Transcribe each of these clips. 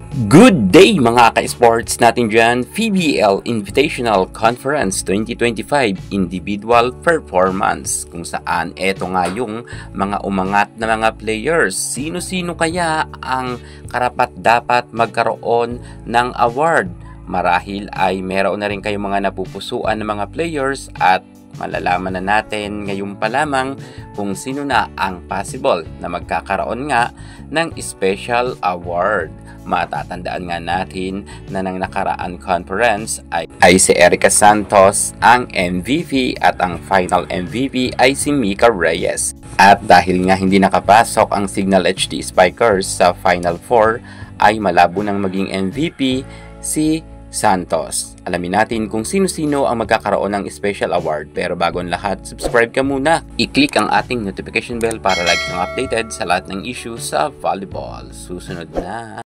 Good day mga ka-sports natin dyan, PBL Invitational Conference 2025 Individual Performance, kung saan eto nga yung mga umangat na mga players. Sino-sino kaya ang karapat-dapat magkaroon ng award? Marahil ay meron na rin kayong mga napupusuan ng mga players at malalaman na natin ngayon pa lamang kung sino na ang possible na magkakaroon nga ng special award. Matatandaan nga natin na ng nakaraan conference ay si Erica Santos ang MVP at ang final MVP ay si Mika Reyes. At dahil nga hindi nakapasok ang Signal HD Spikers sa Final 4 ay malabo nang maging MVP si Santos. Alamin natin kung sino-sino ang magkakaroon ng special award, pero bago ang lahat, subscribe ka muna. I-click ang ating notification bell para lagi kang updated sa lahat ng issues sa volleyball. Susunod na.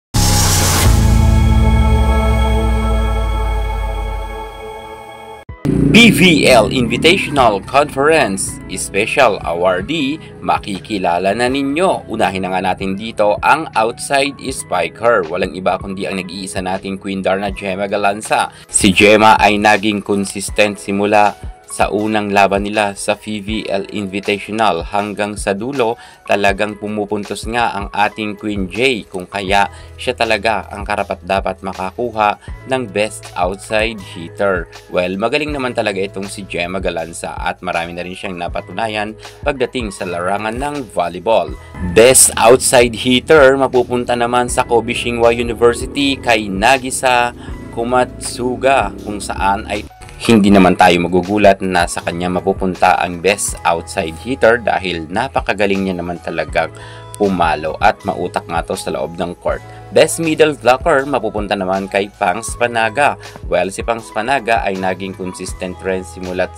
PVL Invitational Conference Special Awardee, makikilala na ninyo. Unahin na nga natin dito ang outside spiker. Walang iba kundi ang nag-iisa nating Queen Darna Gemma Galanza. Si Gemma ay naging consistent simula sa unang laban nila sa PVL Invitational hanggang sa dulo. Talagang pumupuntos nga ang ating Queen J, kung kaya siya talaga ang karapat-dapat makakuha ng best outside hitter. Well, magaling naman talaga itong si Gemma Galanza at marami na rin siyang napatunayan pagdating sa larangan ng volleyball. Best outside hitter mapupunta naman sa Kobe Shinhwa University kay Nagisa Komatsuga, kung saan ay hindi naman tayo magugulat na sa kanya mapupunta ang best outside hitter dahil napakagaling niya naman talagang pumalo at mautak nga to sa loob ng court. Best middle blocker mapupunta naman kay Pangs Panaga. Well, si Pangs Panaga ay naging consistent rin simula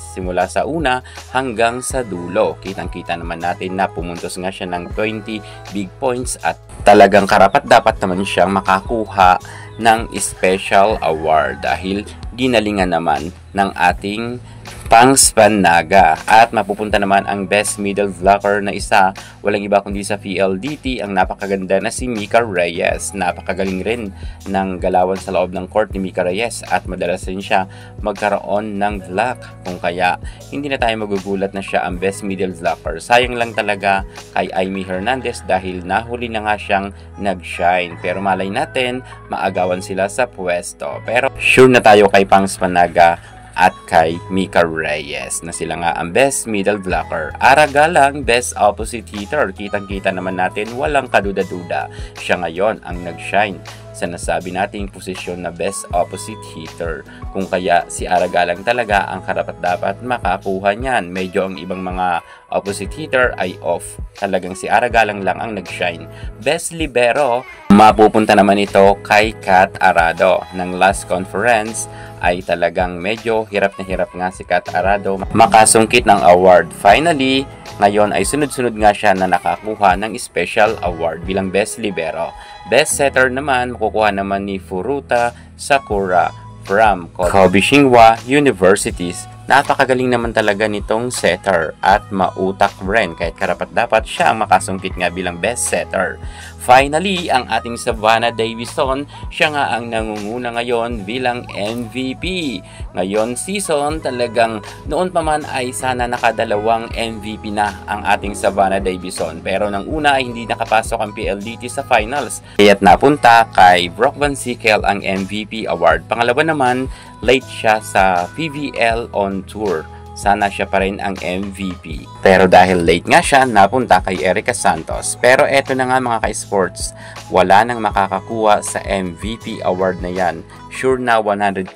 sa una hanggang sa dulo. Kitang-kita naman natin na pumuntos nga siya ng 20 big points at talagang karapat-dapat naman siyang makakuha ng special award dahil ginalingan naman ng ating Pangs Panaga. At mapupunta naman ang best middle blocker na isa, walang iba kundi sa PLDT, ang napakaganda na si Mika Reyes. Napakagaling rin ng galawan sa loob ng court ni Mika Reyes at madalas rin siya magkaroon ng block, kung kaya hindi na tayo magugulat na siya ang best middle blocker. Sayang lang talaga kay Aimee Hernandez dahil nahuli na nga siyang nag-shine, pero malay natin maagawan sila sa pwesto. Pero sure na tayo kay Pangs Panaga at kay Mika Reyes na sila nga ang best middle blocker. Aragalang best opposite hitter. Kitang-kita naman natin, walang kaduda-duda, siya ngayon ang nag-shine sa nasabi nating posisyon na best opposite hitter. Kung kaya si Aragalang talaga ang karapat-dapat makakuha niyan. Medyo ang ibang mga opposite hitter ay off. Talagang si Aragalang lang ang nag-shine. Best libero, mapupunta naman ito kay Kat Arado. Ng last conference ay talagang medyo hirap na hirap nga si Kat Arado makasungkit ng award. Finally, ngayon ay sunod-sunod nga siya na nakakuha ng special award bilang best libero. Best setter naman, makukuha naman ni Furuta Sakura from Kobe Shinhwa Universities. Napakagaling naman talaga nitong setter at mautak rin, kahit karapat-dapat siya ang makasungkit nga bilang best setter. Finally, ang ating Savannah Davison, siya nga ang nangunguna ngayon bilang MVP. Ngayon season, talagang noon pa man ay sana nakadalawang MVP na ang ating Savannah Davison. Pero nang una ay hindi nakapasok ang PLDT sa finals, kaya't napunta kay Brock Van Sickle ang MVP award. Pangalawa naman, late siya sa PVL on tour. Sana siya pa rin ang MVP. Pero dahil late nga siya, napunta kay Erica Santos. Pero eto na nga mga ka-sports, wala nang makakakuha sa MVP award na yan. Sure na 100%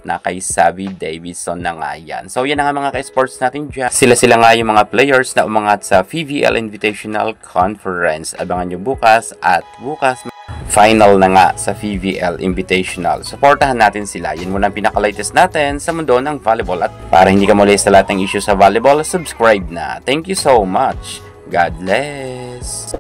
na kay Savvy Davison na nga yan. So yan na nga mga ka-sports natin dyan. Sila nga yung mga players na umangat sa PVL Invitational Conference. Abangan nyo bukas at bukas final na nga sa PVL Invitational. Supportahan natin sila. Yan muna ang pinaka-latest natin sa mundo ng volleyball. At para hindi ka muli sa lahat ng issues sa volleyball, subscribe na. Thank you so much. God bless.